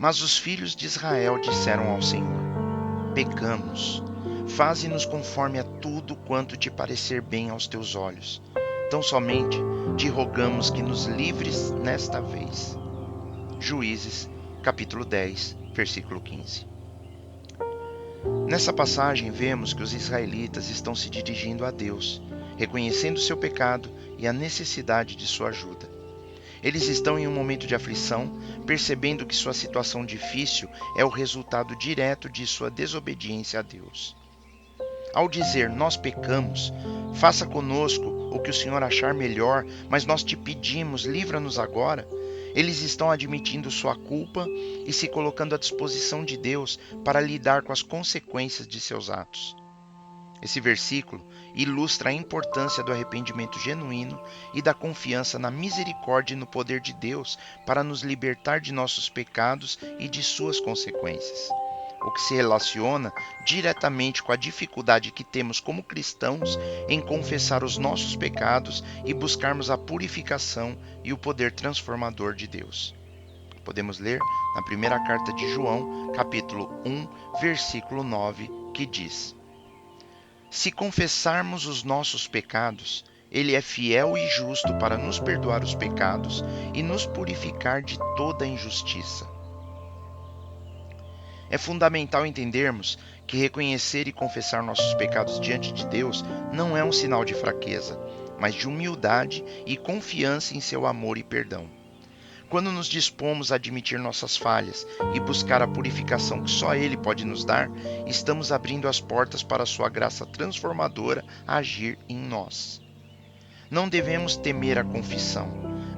Mas os filhos de Israel disseram ao Senhor: Pecamos, faze-nos conforme a tudo quanto te parecer bem aos teus olhos. Tão somente te rogamos que nos livres nesta vez. Juízes, capítulo 10, versículo 15. Nessa passagem vemos que os israelitas estão se dirigindo a Deus, reconhecendo seu pecado e a necessidade de sua ajuda. Eles estão em um momento de aflição, percebendo que sua situação difícil é o resultado direto de sua desobediência a Deus. Ao dizer nós pecamos, faça conosco o que o Senhor achar melhor, mas nós te pedimos, livra-nos agora, eles estão admitindo sua culpa e se colocando à disposição de Deus para lidar com as consequências de seus atos. Esse versículo ilustra a importância do arrependimento genuíno e da confiança na misericórdia e no poder de Deus para nos libertar de nossos pecados e de suas consequências, o que se relaciona diretamente com a dificuldade que temos como cristãos em confessar os nossos pecados e buscarmos a purificação e o poder transformador de Deus. Podemos ler na primeira carta de João, capítulo 1, versículo 9, que diz: Se confessarmos os nossos pecados, Ele é fiel e justo para nos perdoar os pecados e nos purificar de toda injustiça. É fundamental entendermos que reconhecer e confessar nossos pecados diante de Deus não é um sinal de fraqueza, mas de humildade e confiança em seu amor e perdão. Quando nos dispomos a admitir nossas falhas e buscar a purificação que só Ele pode nos dar, estamos abrindo as portas para a sua graça transformadora agir em nós. Não devemos temer a confissão,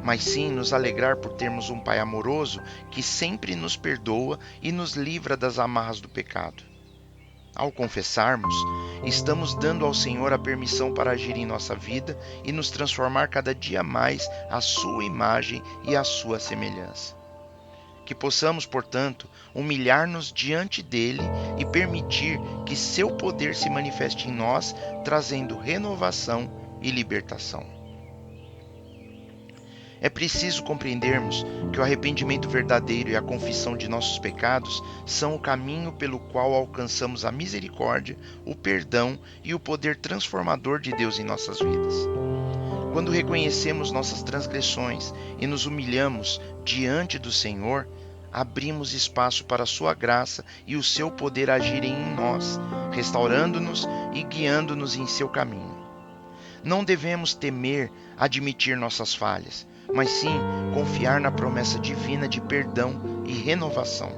mas sim nos alegrar por termos um Pai amoroso que sempre nos perdoa e nos livra das amarras do pecado. Ao confessarmos, estamos dando ao Senhor a permissão para agir em nossa vida e nos transformar cada dia mais à sua imagem e à sua semelhança. Que possamos, portanto, humilhar-nos diante dele e permitir que seu poder se manifeste em nós, trazendo renovação e libertação. É preciso compreendermos que o arrependimento verdadeiro e a confissão de nossos pecados são o caminho pelo qual alcançamos a misericórdia, o perdão e o poder transformador de Deus em nossas vidas. Quando reconhecemos nossas transgressões e nos humilhamos diante do Senhor, abrimos espaço para a sua graça e o seu poder agirem em nós, restaurando-nos e guiando-nos em seu caminho. Não devemos temer admitir nossas falhas, mas sim confiar na promessa divina de perdão e renovação.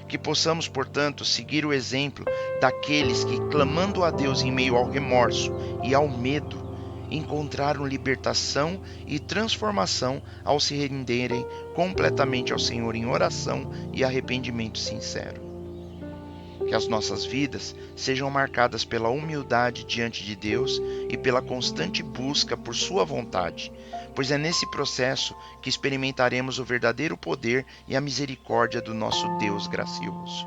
Que possamos, portanto, seguir o exemplo daqueles que, clamando a Deus em meio ao remorso e ao medo, encontraram libertação e transformação ao se renderem completamente ao Senhor em oração e arrependimento sincero. Que as nossas vidas sejam marcadas pela humildade diante de Deus e pela constante busca por sua vontade, pois é nesse processo que experimentaremos o verdadeiro poder e a misericórdia do nosso Deus gracioso.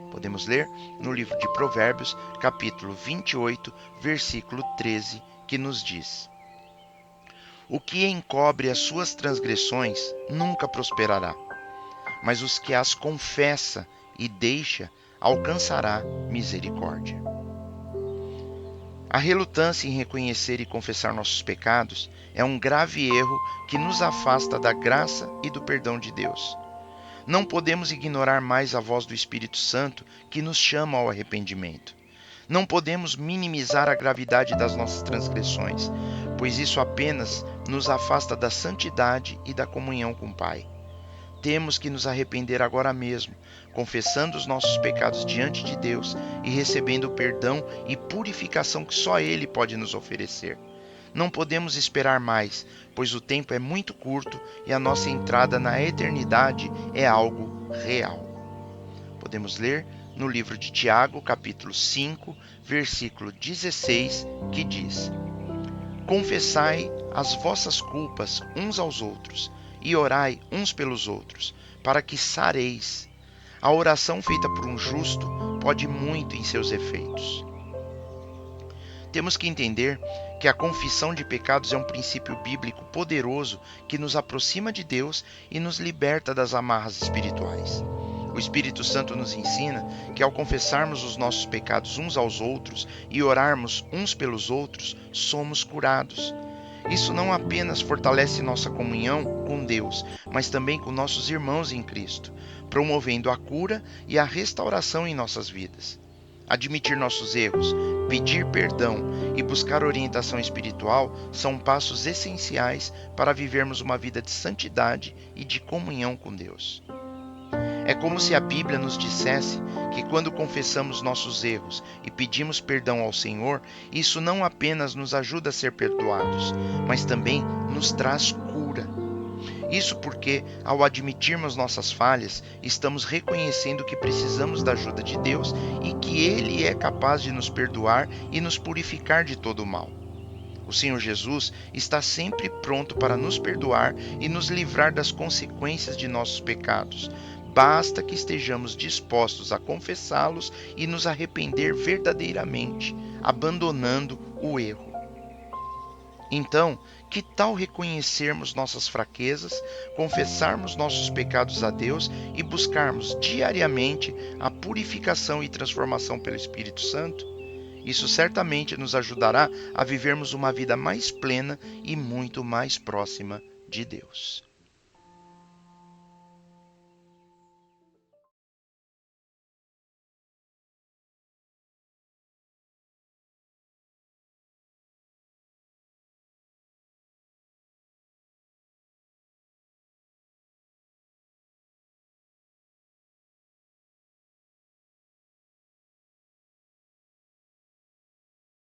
Podemos ler no livro de Provérbios, capítulo 28, versículo 13, que nos diz: O que encobre as suas transgressões nunca prosperará, mas os que as confessa e deixa alcançará misericórdia. A relutância em reconhecer e confessar nossos pecados é um grave erro que nos afasta da graça e do perdão de Deus. Não podemos ignorar mais a voz do Espírito Santo que nos chama ao arrependimento. Não podemos minimizar a gravidade das nossas transgressões, pois isso apenas nos afasta da santidade e da comunhão com o Pai. Temos que nos arrepender agora mesmo, confessando os nossos pecados diante de Deus e recebendo o perdão e purificação que só Ele pode nos oferecer. Não podemos esperar mais, pois o tempo é muito curto e a nossa entrada na eternidade é algo real. Podemos ler no livro de Tiago, capítulo 5, versículo 16, que diz: Confessai as vossas culpas uns aos outros e orai uns pelos outros, para que sareis. A oração feita por um justo pode muito em seus efeitos. Temos que entender que a confissão de pecados é um princípio bíblico poderoso que nos aproxima de Deus e nos liberta das amarras espirituais. O Espírito Santo nos ensina que ao confessarmos os nossos pecados uns aos outros e orarmos uns pelos outros, somos curados. Isso não apenas fortalece nossa comunhão com Deus, mas também com nossos irmãos em Cristo, promovendo a cura e a restauração em nossas vidas. Admitir nossos erros, pedir perdão e buscar orientação espiritual são passos essenciais para vivermos uma vida de santidade e de comunhão com Deus. É como se a Bíblia nos dissesse que quando confessamos nossos erros e pedimos perdão ao Senhor, isso não apenas nos ajuda a ser perdoados, mas também nos traz cura. Isso porque, ao admitirmos nossas falhas, estamos reconhecendo que precisamos da ajuda de Deus e que Ele é capaz de nos perdoar e nos purificar de todo o mal. O Senhor Jesus está sempre pronto para nos perdoar e nos livrar das consequências de nossos pecados. Basta que estejamos dispostos a confessá-los e nos arrepender verdadeiramente, abandonando o erro. Então, que tal reconhecermos nossas fraquezas, confessarmos nossos pecados a Deus e buscarmos diariamente a purificação e transformação pelo Espírito Santo? Isso certamente nos ajudará a vivermos uma vida mais plena e muito mais próxima de Deus.